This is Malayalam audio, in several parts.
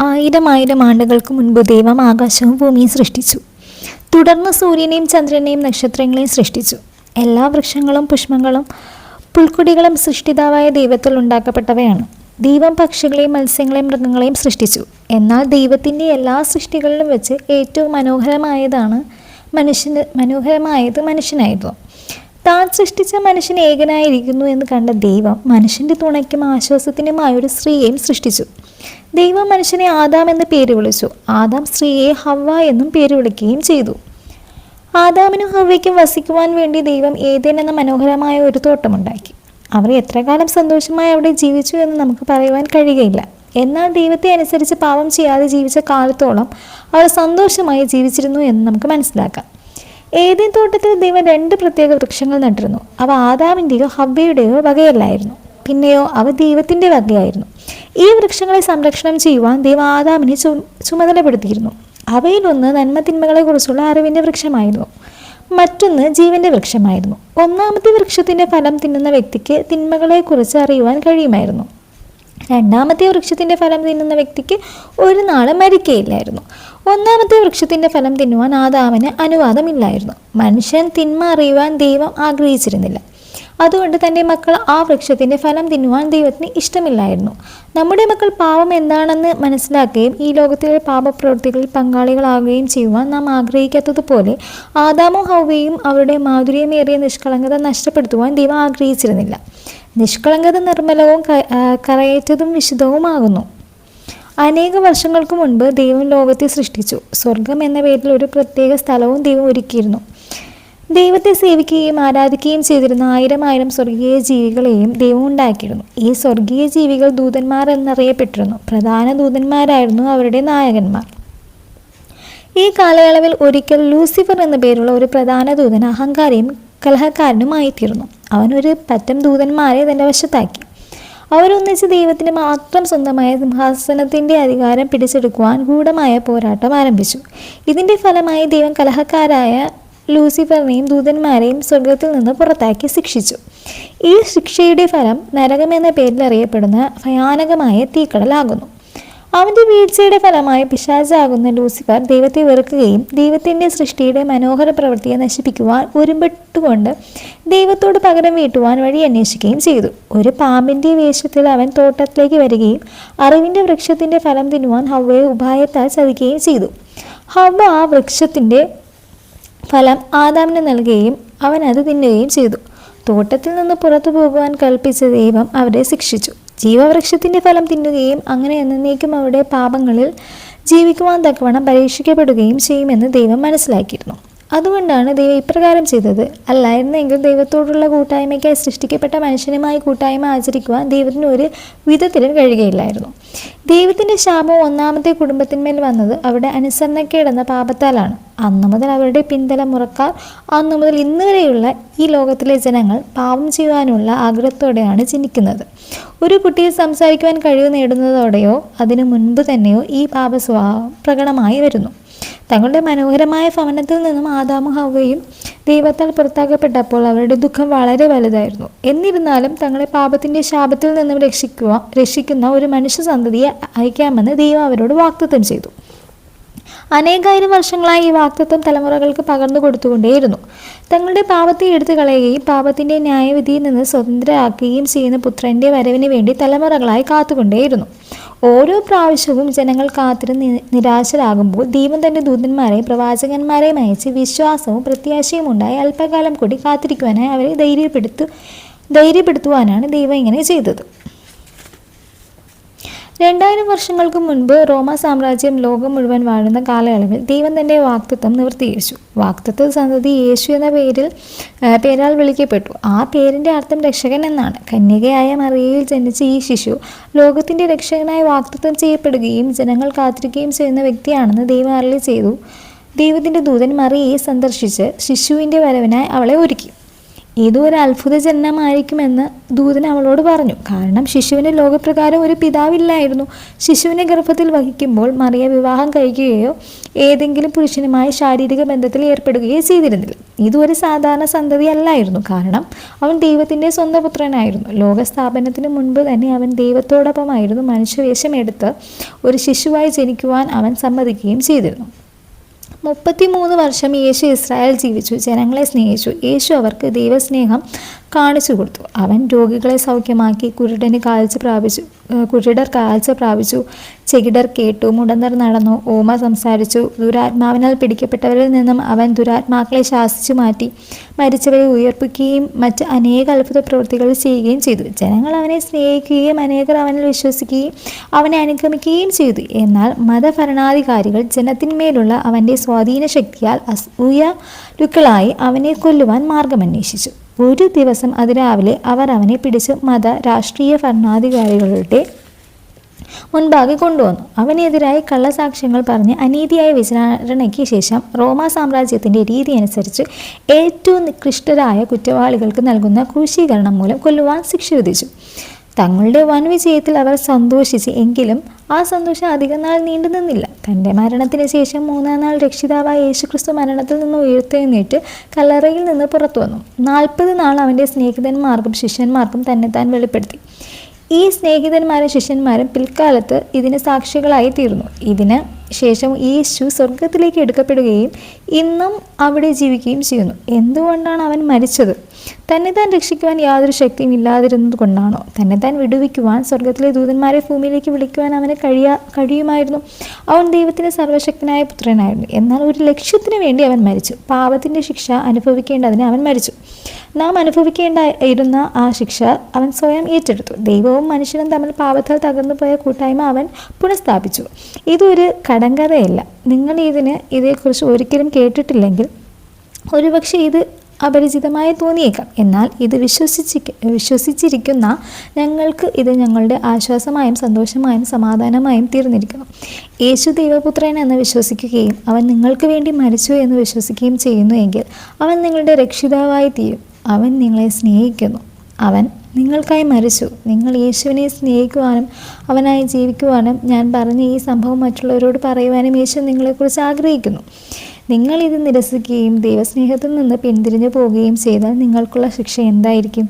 ആയിരം ആയിരം ആണ്ടുകൾക്ക് മുൻപ് ദൈവം ആകാശവും ഭൂമിയും സൃഷ്ടിച്ചു. തുടർന്ന് സൂര്യനെയും ചന്ദ്രനെയും നക്ഷത്രങ്ങളെയും സൃഷ്ടിച്ചു. എല്ലാ വൃക്ഷങ്ങളും പുഷ്പങ്ങളും പുൽക്കൊടികളും സൃഷ്ടിതാവായ ദൈവത്തിൽ ഉണ്ടാക്കപ്പെട്ടവയാണ്. ദൈവം പക്ഷികളെയും മത്സ്യങ്ങളെയും മൃഗങ്ങളെയും സൃഷ്ടിച്ചു. എന്നാൽ ദൈവത്തിൻ്റെ എല്ലാ സൃഷ്ടികളിലും വെച്ച് ഏറ്റവും മനോഹരമായത് മനുഷ്യനായിരുന്നു. താൻ സൃഷ്ടിച്ച മനുഷ്യൻ ഏകനായിരിക്കുന്നു എന്ന് കണ്ട ദൈവം മനുഷ്യൻ്റെ തുണയ്ക്കും ആശ്വാസത്തിനുമായ ഒരു സ്ത്രീയെയും സൃഷ്ടിച്ചു. ദൈവം മനുഷ്യനെ ആദാം എന്ന് പേര് വിളിച്ചു. ആദാം സ്ത്രീയെ ഹവ്വ എന്നും പേര് വിളിക്കുകയും ചെയ്തു. ആദാമിനും ഹവ്വയ്ക്കും വസിക്കുവാൻ വേണ്ടി ദൈവം ഏദൻ എന്ന മനോഹരമായ ഒരു തോട്ടമുണ്ടാക്കി. അവർ എത്ര കാലം സന്തോഷമായി അവിടെ ജീവിച്ചു എന്ന് നമുക്ക് പറയുവാൻ കഴിയുകയില്ല. എന്നാൽ ദൈവത്തെ അനുസരിച്ച് പാപം ചെയ്യാതെ ജീവിച്ച കാലത്തോളം അവർ സന്തോഷമായി ജീവിച്ചിരുന്നു എന്ന് നമുക്ക് മനസ്സിലാക്കാം. ഏദൻ തോട്ടത്തിൽ ദൈവം 2 പ്രത്യേക വൃക്ഷങ്ങൾ നട്ടിരുന്നു. അവ ആദാമിൻ്റെയോ ഹവ്വയുടെയോ വകയല്ലായിരുന്നു. പിന്നെയോ അവ ദൈവത്തിൻ്റെ വകയായിരുന്നു. ഈ വൃക്ഷങ്ങളെ സംരക്ഷണം ചെയ്യുവാൻ ദൈവം ആദാമിനെ ചുമതലപ്പെടുത്തിയിരുന്നു. അവയിലൊന്ന് നന്മതിന്മകളെക്കുറിച്ചുള്ള അറിവിൻ്റെ വൃക്ഷമായിരുന്നു. മറ്റൊന്ന് ജീവൻ്റെ വൃക്ഷമായിരുന്നു. ഒന്നാമത്തെ വൃക്ഷത്തിൻ്റെ ഫലം തിന്നുന്ന വ്യക്തിക്ക് തിന്മകളെക്കുറിച്ച് അറിയുവാൻ കഴിയുമായിരുന്നു. രണ്ടാമത്തെ വൃക്ഷത്തിൻ്റെ ഫലം തിന്നുന്ന വ്യക്തിക്ക് ഒരു നാളും മരിക്കയില്ലായിരുന്നു. ഒന്നാമത്തെ വൃക്ഷത്തിൻ്റെ ഫലം തിന്നുവാൻ ആദാമിന് അനുവാദമില്ലായിരുന്നു. മനുഷ്യൻ തിന്മ അറിയുവാൻ ദൈവം ആഗ്രഹിച്ചിരുന്നില്ല. അതുകൊണ്ട് തൻ്റെ മക്കൾ ആ വൃക്ഷത്തിൻ്റെ ഫലം തിന്നുവാൻ ദൈവത്തിന് ഇഷ്ടമില്ലായിരുന്നു. നമ്മുടെ മക്കൾ പാപം എന്താണെന്ന് മനസ്സിലാക്കുകയും ഈ ലോകത്തിലെ പാപപ്രവൃത്തികളിൽ പങ്കാളികളാകുകയും ചെയ്യുവാൻ നാം ആഗ്രഹിക്കാത്തതുപോലെ ആദാമും ഹവ്വയും അവരുടെ മാധുര്യമേറിയ നിഷ്കളങ്കത നഷ്ടപ്പെടുത്തുവാൻ ദൈവം ആഗ്രഹിച്ചിരുന്നില്ല. നിഷ്കളങ്കത നിർമ്മലവും കറയറ്റതും വിശുദ്ധവുമാകുന്നു. അനേക വർഷങ്ങൾക്ക് മുൻപ് ദൈവം ലോകത്തെ സൃഷ്ടിച്ചു. സ്വർഗം എന്ന പേരിൽ ഒരു പ്രത്യേക സ്ഥലവും ദൈവം ഒരുക്കിയിരുന്നു. ദൈവത്തെ സേവിക്കുകയും ആരാധിക്കുകയും ചെയ്തിരുന്ന ആയിരം സ്വർഗീയ ജീവികളെയും ദൈവം ഉണ്ടാക്കിയിരുന്നു. ഈ സ്വർഗീയ ജീവികൾ ദൂതന്മാർ എന്നറിയപ്പെട്ടിരുന്നു. പ്രധാന ദൂതന്മാരായിരുന്നു അവരുടെ നായകന്മാർ. ഈ കാലയളവിൽ ഒരിക്കൽ ലൂസിഫർ എന്ന പേരുള്ള ഒരു പ്രധാന ദൂതൻ അഹങ്കാരിയും കലഹക്കാരനുമായിത്തീർന്നു. അവൻ ഒരു പറ്റം ദൂതന്മാരെ തൻ്റെ വശത്താക്കി. അവരൊന്നിച്ച് ദൈവത്തിന് മാത്രം സ്വന്തമായ സിംഹാസനത്തിൻ്റെ അധികാരം പിടിച്ചെടുക്കുവാൻ ഗൂഢമായ പോരാട്ടം ആരംഭിച്ചു. ഇതിൻ്റെ ഫലമായി ദൈവം കലഹക്കാരായ ലൂസിഫറിനെയും ദൂതന്മാരെയും സ്വർഗത്തിൽ നിന്ന് പുറത്താക്കി ശിക്ഷിച്ചു. ഈ ശിക്ഷയുടെ ഫലം നരകം എന്ന പേരിൽ അറിയപ്പെടുന്ന ഭയാനകമായ തീക്കടലാകുന്നു. അവൻ്റെ വീഴ്ചയുടെ ഫലമായി പിശാചാകുന്ന ലൂസിഫർ ദൈവത്തെ വെറുക്കുകയും ദൈവത്തിൻ്റെ സൃഷ്ടിയുടെ മനോഹര പ്രവൃത്തിയെ നശിപ്പിക്കുവാൻ ഒരുമ്പെട്ടുകൊണ്ട് ദൈവത്തോട് പകരം വീട്ടുവാൻ വഴി അന്വേഷിക്കുകയും ചെയ്തു. ഒരു പാമ്പിൻ്റെ വേഷത്തിൽ അവൻ തോട്ടത്തിലേക്ക് വരികയും അറിവിൻ്റെ വൃക്ഷത്തിൻ്റെ ഫലം തിന്നുവാൻ ഹവ്വയെ ഉപായത്താൽ ചതിക്കുകയും ചെയ്തു. ഹവ്വ ആ വൃക്ഷത്തിൻ്റെ ഫലം ആദാമിന് നൽകുകയും അവൻ അത് തിന്നുകയും ചെയ്തു. തോട്ടത്തിൽ നിന്ന് പുറത്തു പോകുവാൻ കൽപ്പിച്ച ദൈവം അവരെ ശിക്ഷിച്ചു. ജീവവൃക്ഷത്തിൻ്റെ ഫലം തിന്നുകയും അങ്ങനെ എന്നേക്കും അവരുടെ പാപങ്ങളിൽ ജീവിക്കുവാൻ തക്കവണ്ണം പരീക്ഷിക്കപ്പെടുകയും ചെയ്യുമെന്ന് ദൈവം മനസ്സിലാക്കിയിരുന്നു. അതുകൊണ്ടാണ് ദൈവം ഇപ്രകാരം ചെയ്തത്. അല്ലായിരുന്നെങ്കിൽ ദൈവത്തോടുള്ള കൂട്ടായ്മയ്ക്കായി സൃഷ്ടിക്കപ്പെട്ട മനുഷ്യനുമായി കൂട്ടായ്മ ആചരിക്കുവാൻ ദൈവത്തിന് ഒരു വിധത്തിലും കഴിയുകയില്ലായിരുന്നു. ദൈവത്തിൻ്റെ ശാപം ഒന്നാമത്തെ കുടുംബത്തിന്മേൽ വന്നത് അവരുടെ അനുസരണക്കേടെന്ന പാപത്താലാണ്. അന്നു മുതൽ അവരുടെ പിന്തലമുറക്കാർ അന്നു മുതൽ ഇന്ന് വരെയുള്ള ഈ ലോകത്തിലെ ജനങ്ങൾ പാപം ചെയ്യുവാനുള്ള ആഗ്രഹത്തോടെയാണ് ജനിക്കുന്നത്. ഒരു കുട്ടിയിൽ സംസാരിക്കുവാൻ കഴിവ് നേടുന്നതോടെയോ അതിനു മുൻപ് തന്നെയോ ഈ പാപസ്വഭാവം പ്രകടമായി വരുന്നു. തങ്ങളുടെ മനോഹരമായ ഭവനത്തിൽ നിന്നും ആദാമും ഹവ്വയും ദൈവത്താൽ പുറത്താക്കപ്പെട്ടപ്പോൾ അവരുടെ ദുഃഖം വളരെ വലുതായിരുന്നു. എന്നിരുന്നാലും തങ്ങളെ പാപത്തിൻ്റെ ശാപത്തിൽ നിന്നും രക്ഷിക്കുന്ന ഒരു മനുഷ്യ സന്തതിയെ അയക്കാമെന്ന് ദൈവം അവരോട് വാഗ്ദത്തം ചെയ്തു. അനേകായിരം വർഷങ്ങളായി ഈ വാഗ്ദത്തം തലമുറകൾക്ക് പകർന്നു കൊടുത്തുകൊണ്ടേയിരുന്നു. തങ്ങളുടെ പാപത്തെ എടുത്തു കളയുകയും പാപത്തിൻ്റെ ന്യായവിധിയിൽ നിന്ന് സ്വതന്ത്രരാക്കുകയും ചെയ്യുന്ന പുത്രൻ്റെ വരവിന് വേണ്ടി തലമുറകളായി കാത്തുകൊണ്ടേയിരുന്നു. ഓരോ പ്രാവശ്യവും ജനങ്ങൾ കാത്തിരുന്ന് നിരാശരാകുമ്പോൾ ദൈവം തൻ്റെ ദൂതന്മാരെയും പ്രവാചകന്മാരെയും അയച്ച് വിശ്വാസവും പ്രത്യാശയും ഉണ്ടായി അല്പകാലം കൂടി കാത്തിരിക്കുവാനായി അവരെ ധൈര്യപ്പെടുത്തുവാനാണ് ദൈവം ഇങ്ങനെ ചെയ്തത്. 2000 വർഷങ്ങൾക്ക് മുൻപ് റോമ സാമ്രാജ്യം ലോകം മുഴുവൻ വാഴുന്ന കാലയളവിൽ ദൈവം തൻ്റെ വാഗ്ദത്തം നിവർത്തീകരിച്ചു. വാഗ്ദത്ത സന്തതി യേശു എന്ന പേരാൽ വിളിക്കപ്പെട്ടു. ആ പേരിൻ്റെ അർത്ഥം രക്ഷകൻ എന്നാണ്. കന്യകയായ മറിയയിൽ ജനിച്ച ഈ ശിശു ലോകത്തിൻ്റെ രക്ഷകനായി വാഗ്ദത്തം ചെയ്യപ്പെടുകയും ജനങ്ങൾ കാത്തിരിക്കുകയും ചെയ്യുന്ന വ്യക്തിയാണെന്ന് ദൈവം അരുളി ചെയ്തു. ദൈവത്തിൻ്റെ ദൂതൻ മറിയയെ സന്ദർശിച്ച് ശിശുവിൻ്റെ വരവിനായി അവളെ ഒരുക്കി. ഇതൊരു അത്ഭുത ജനനമായിരിക്കുമെന്ന് ദൂതൻ അവളോട് പറഞ്ഞു. കാരണം ശിശുവിന് ലോകപ്രകാരം ഒരു പിതാവില്ലായിരുന്നു. ശിശുവിനെ ഗർഭത്തിൽ വഹിക്കുമ്പോൾ മറിയ വിവാഹം കഴിക്കുകയോ ഏതെങ്കിലും പുരുഷനുമായി ശാരീരിക ബന്ധത്തിൽ ഏർപ്പെടുകയോ ചെയ്തിരുന്നില്ല. ഇതൊരു സാധാരണ സന്തതി അല്ലായിരുന്നു. കാരണം അവൻ ദൈവത്തിൻ്റെ സ്വന്തം പുത്രനായിരുന്നു. ലോകസ്ഥാപനത്തിന് മുൻപ് തന്നെ അവൻ ദൈവത്തോടൊപ്പമായിരുന്നു. മനുഷ്യവേഷം എടുത്ത് ഒരു ശിശുവായി ജനിക്കുവാൻ അവൻ സമ്മതിക്കുകയും ചെയ്തിരുന്നു. 33 വർഷം യേശു ഇസ്രായേൽ ജീവിച്ചു. ജനങ്ങളെ സ്നേഹിച്ചു. യേശു അവർക്ക് ദൈവസ്നേഹം കാണിച്ചു കൊടുത്തു. അവൻ രോഗികളെ സൗഖ്യമാക്കി. കുരുടർ കാഴ്ച പ്രാപിച്ചു. ചെകിടർ കേട്ടു. മുടന്തർ നടന്നു. ഓമ സംസാരിച്ചു. ദുരാത്മാവിനാൽ പിടിക്കപ്പെട്ടവരിൽ നിന്നും അവൻ ദുരാത്മാക്കളെ ശാസിച്ചു മാറ്റി. മരിച്ചവരെ ഉയർപ്പിക്കുകയും മറ്റ് അനേക അത്ഭുത പ്രവൃത്തികൾ ചെയ്യുകയും ചെയ്തു. ജനങ്ങൾ അവനെ സ്നേഹിക്കുകയും അനേകർ അവനിൽ വിശ്വസിക്കുകയും അവനെ അനുഗമിക്കുകയും ചെയ്തു. എന്നാൽ മതഭരണാധികാരികൾ ജനത്തിന്മേലുള്ള അവൻ്റെ സ്വാധീന ശക്തിയാൽ അസൂയാലുക്കളായി അവനെ കൊല്ലുവാൻ മാർഗമന്വേഷിച്ചു. ഒരു ദിവസം അതിരാവിലെ അവർ അവനെ പിടിച്ച് രാഷ്ട്രീയ ഭരണാധികാരികളുടെ മുൻപാകെ കൊണ്ടുവന്നു. അവനെതിരായി കള്ളസാക്ഷ്യങ്ങൾ പറഞ്ഞ് അനീതിയായ വിചാരണയ്ക്ക് ശേഷം റോമാ സാമ്രാജ്യത്തിൻ്റെ രീതി അനുസരിച്ച് ഏറ്റവും നികൃഷ്ടരായ കുറ്റവാളികൾക്ക് നൽകുന്ന ക്രൂശീകരണം മൂലം കൊല്ലുവാൻ ശിക്ഷ വിധിച്ചു. തങ്ങളുടെ വൻ വിജയത്തിൽ അവർ സന്തോഷിച്ച്. എങ്കിലും ആ സന്തോഷം അധികം നാൾ നീണ്ടു നിന്നില്ല. തൻ്റെ മരണത്തിന് ശേഷം 3-ാം നാൾ രക്ഷിതാവായ യേശുക്രിസ്തു മരണത്തിൽ നിന്ന് ഉയർത്തെഴുന്നേറ്റ് കല്ലറയിൽ നിന്ന് പുറത്തു വന്നു. 40 നാൾ അവൻ്റെ സ്നേഹിതന്മാർക്കും ശിഷ്യന്മാർക്കും തന്നെത്താൻ വെളിപ്പെടുത്തി. ഈ സ്നേഹിതന്മാരും ശിഷ്യന്മാരും പിൽക്കാലത്ത് ഇതിന് സാക്ഷികളായി തീർന്നു. ഇതിന് ശേഷം യേശു സ്വർഗത്തിലേക്ക് എടുക്കപ്പെടുകയും ഇന്നും അവിടെ ജീവിക്കുകയും ചെയ്യുന്നു. എന്തുകൊണ്ടാണ് അവൻ മരിച്ചത്? തന്നെത്താൻ രക്ഷിക്കുവാൻ യാതൊരു ശക്തിയും ഇല്ലാതിരുന്നത് കൊണ്ടാണോ? തന്നെത്താൻ വിടുവിക്കുവാൻ സ്വർഗത്തിലെ ദൂതന്മാരെ ഭൂമിയിലേക്ക് വിളിക്കുവാൻ അവന് കഴിയുമായിരുന്നു. അവൻ ദൈവത്തിൻ്റെ സർവ്വശക്തനായ പുത്രനായിരുന്നു. എന്നാൽ ഒരു ലക്ഷ്യത്തിന് വേണ്ടി അവൻ മരിച്ചു. പാപത്തിൻ്റെ ശിക്ഷ അനുഭവിക്കേണ്ടതിന് അവൻ മരിച്ചു. നാം അനുഭവിക്കേണ്ടായിരുന്ന ആ ശിക്ഷ അവൻ സ്വയം ഏറ്റെടുത്തു. ദൈവവും മനുഷ്യനും തമ്മിൽ പാപത്താൽ തകർന്നു പോയ കൂട്ടായ്മ അവൻ പുനഃസ്ഥാപിച്ചു. ഇതൊരു കടങ്കഥയല്ല. നിങ്ങൾ ഇതേക്കുറിച്ച് ഒരിക്കലും കേട്ടിട്ടില്ലെങ്കിൽ ഒരുപക്ഷെ ഇത് അപരിചിതമായി തോന്നിയേക്കാം. എന്നാൽ ഇത് വിശ്വസിച്ചിരിക്കുന്ന ഞങ്ങൾക്ക് ഇത് ഞങ്ങളുടെ ആശ്വാസമായും സന്തോഷമായും സമാധാനമായും തീർന്നിരിക്കുന്നു. യേശു ദൈവപുത്രൻ എന്ന് വിശ്വസിക്കുകയും അവൻ നിങ്ങൾക്ക് വേണ്ടി മരിച്ചു എന്ന് വിശ്വസിക്കുകയും ചെയ്യുന്നു എങ്കിൽ അവൻ നിങ്ങളുടെ രക്ഷിതാവായി തീരും. അവൻ നിങ്ങളെ സ്നേഹിക്കുന്നു. അവൻ നിങ്ങൾക്കായി മരിച്ചു. നിങ്ങൾ യേശുവിനെ സ്നേഹിക്കുവാനും അവനായി ജീവിക്കുവാനും ഞാൻ പറഞ്ഞ ഈ സംഭവം മറ്റുള്ളവരോട് പറയുവാനും യേശു നിങ്ങളെക്കുറിച്ച് ആഗ്രഹിക്കുന്നു. നിങ്ങൾ ഇത് നിരസിക്കുകയും ദൈവസ്നേഹത്തിൽ നിന്ന് പിന്തിരിഞ്ഞു പോവുകയും ചെയ്താൽ നിങ്ങൾക്കുള്ള ശിക്ഷ എന്തായിരിക്കും?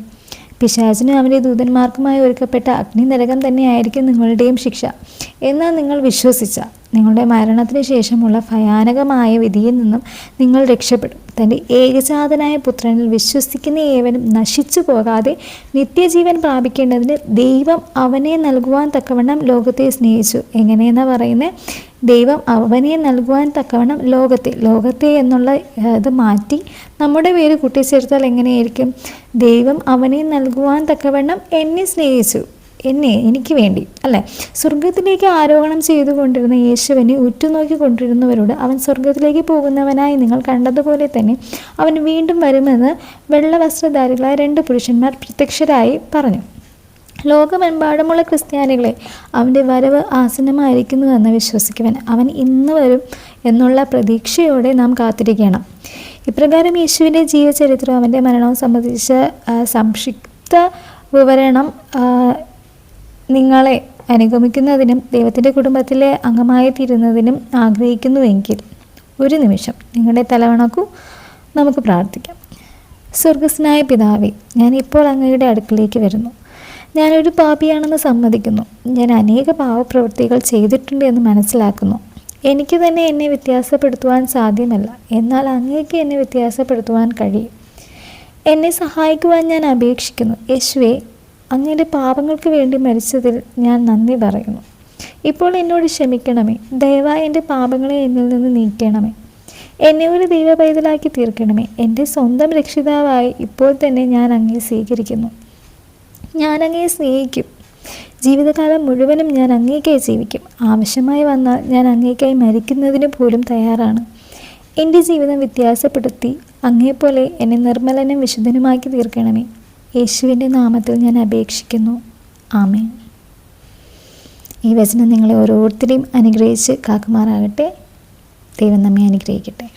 പിശാചിനും അവൻ്റെ ദൂതന്മാർക്കുമായി ഒരുക്കപ്പെട്ട അഗ്നി നരകം തന്നെയായിരിക്കും നിങ്ങളുടെയും ശിക്ഷ. എന്നാൽ നിങ്ങൾ വിശ്വസിച്ച നിങ്ങളുടെ മരണത്തിന് ശേഷമുള്ള ഭയാനകമായ വിധിയിൽ നിന്നും നിങ്ങൾ രക്ഷപ്പെടും. തൻ്റെ ഏകജാതനായ പുത്രനിൽ വിശ്വസിക്കുന്ന ഏവനും നശിച്ചു പോകാതെ നിത്യജീവൻ പ്രാപിക്കേണ്ടതിന് ദൈവം അവനെ നൽകുവാൻ തക്കവണ്ണം ലോകത്തെ സ്നേഹിച്ചു. എങ്ങനെയെന്നാണ് പറയുന്നത്? ദൈവം അവനെ നൽകുവാൻ തക്കവണ്ണം ലോകത്തെ എന്നുള്ള ഇത് മാറ്റി നമ്മുടെ പേര് കൂട്ടിച്ചേർത്താൽ എങ്ങനെയായിരിക്കും? ദൈവം അവനെ നൽകുവാൻ തക്കവണ്ണം എന്നെ സ്നേഹിച്ചു. എനിക്ക് വേണ്ടി അല്ലേ? സ്വർഗത്തിലേക്ക് ആരോഹണം ചെയ്തുകൊണ്ടിരുന്ന യേശുവിനെ ഉറ്റുനോക്കിക്കൊണ്ടിരുന്നവരോട് അവൻ സ്വർഗത്തിലേക്ക് പോകുന്നവനായി നിങ്ങൾ കണ്ടതുപോലെ തന്നെ അവൻ വീണ്ടും വരുമെന്ന് വെള്ളവസ്ത്രധാരികളായ 2 പുരുഷന്മാർ പ്രത്യക്ഷരായി പറഞ്ഞു. ലോകമെമ്പാടുമുള്ള ക്രിസ്ത്യാനികളെ അവൻ്റെ വരവ് ആസന്നമായിരിക്കുന്നുവെന്ന് വിശ്വസിക്കുവാൻ അവൻ ഇന്ന് വരും എന്നുള്ള പ്രതീക്ഷയോടെ നാം കാത്തിരിക്കണം. ഇപ്രകാരം യേശുവിൻ്റെ ജീവചരിത്രം അവൻ്റെ മരണവും സംബന്ധിച്ച സംക്ഷിപ്ത വിവരണം നിങ്ങളെ അനുഗമിക്കുന്നതിനും ദൈവത്തിൻ്റെ കുടുംബത്തിലെ അംഗമായി തീരുന്നതിനും ആഗ്രഹിക്കുന്നുവെങ്കിൽ ഒരു നിമിഷം നിങ്ങളുടെ തലവണക്കൂ. നമുക്ക് പ്രാർത്ഥിക്കാം. സ്വർഗസ്നായ പിതാവേ, ഞാൻ ഇപ്പോൾ അങ്ങയുടെ അടുക്കിലേക്ക് വരുന്നു. ഞാനൊരു പാപിയാണെന്ന് സമ്മതിക്കുന്നു. ഞാൻ അനേക പാവപ്രവൃത്തികൾ ചെയ്തിട്ടുണ്ട് എന്ന് മനസ്സിലാക്കുന്നു. എനിക്ക് തന്നെ എന്നെ വ്യത്യാസപ്പെടുത്തുവാൻ സാധ്യമല്ല. എന്നാൽ അങ്ങേക്ക് എന്നെ വ്യത്യാസപ്പെടുത്തുവാൻ കഴിയും. എന്നെ സഹായിക്കുവാൻ ഞാൻ അപേക്ഷിക്കുന്നു. യേശുവേ, അങ്ങയുടെ പാപങ്ങൾക്ക് വേണ്ടി മരിച്ചതിൽ ഞാൻ നന്ദി പറയുന്നു. ഇപ്പോൾ എന്നോട് ക്ഷമിക്കണമേ. ദയവായി എൻ്റെ പാപങ്ങളെ എന്നിൽ നിന്ന് നീക്കണമേ. എന്നെ ഒരു ദൈവ പൈതലാക്കി തീർക്കണമേ. എൻ്റെ സ്വന്തം രക്ഷിതാവായി ഇപ്പോൾ തന്നെ ഞാൻ അങ്ങയെ സ്വീകരിക്കുന്നു. ഞാൻ അങ്ങയെ സ്നേഹിക്കും. ജീവിതകാലം മുഴുവനും ഞാൻ അങ്ങേക്കായി ജീവിക്കും. ആവശ്യമായി വന്നാൽ ഞാൻ അങ്ങേക്കായി മരിക്കുന്നതിന് പോലും തയ്യാറാണ്. എൻ്റെ ജീവിതം വ്യത്യാസപ്പെടുത്തി അങ്ങേപ്പോലെ എന്നെ നിർമ്മലനും വിശുദ്ധനുമാക്കി തീർക്കണമേ. യേശുവിൻ്റെ നാമത്തിൽ ഞാൻ അപേക്ഷിക്കുന്നു. ആമേൻ. ഈ വചനം നിങ്ങളെ ഓരോരുത്തരെയും അനുഗ്രഹിച്ച് കാക്കുമാറാകട്ടെ. ദൈവം നമ്മെ അനുഗ്രഹിക്കട്ടെ.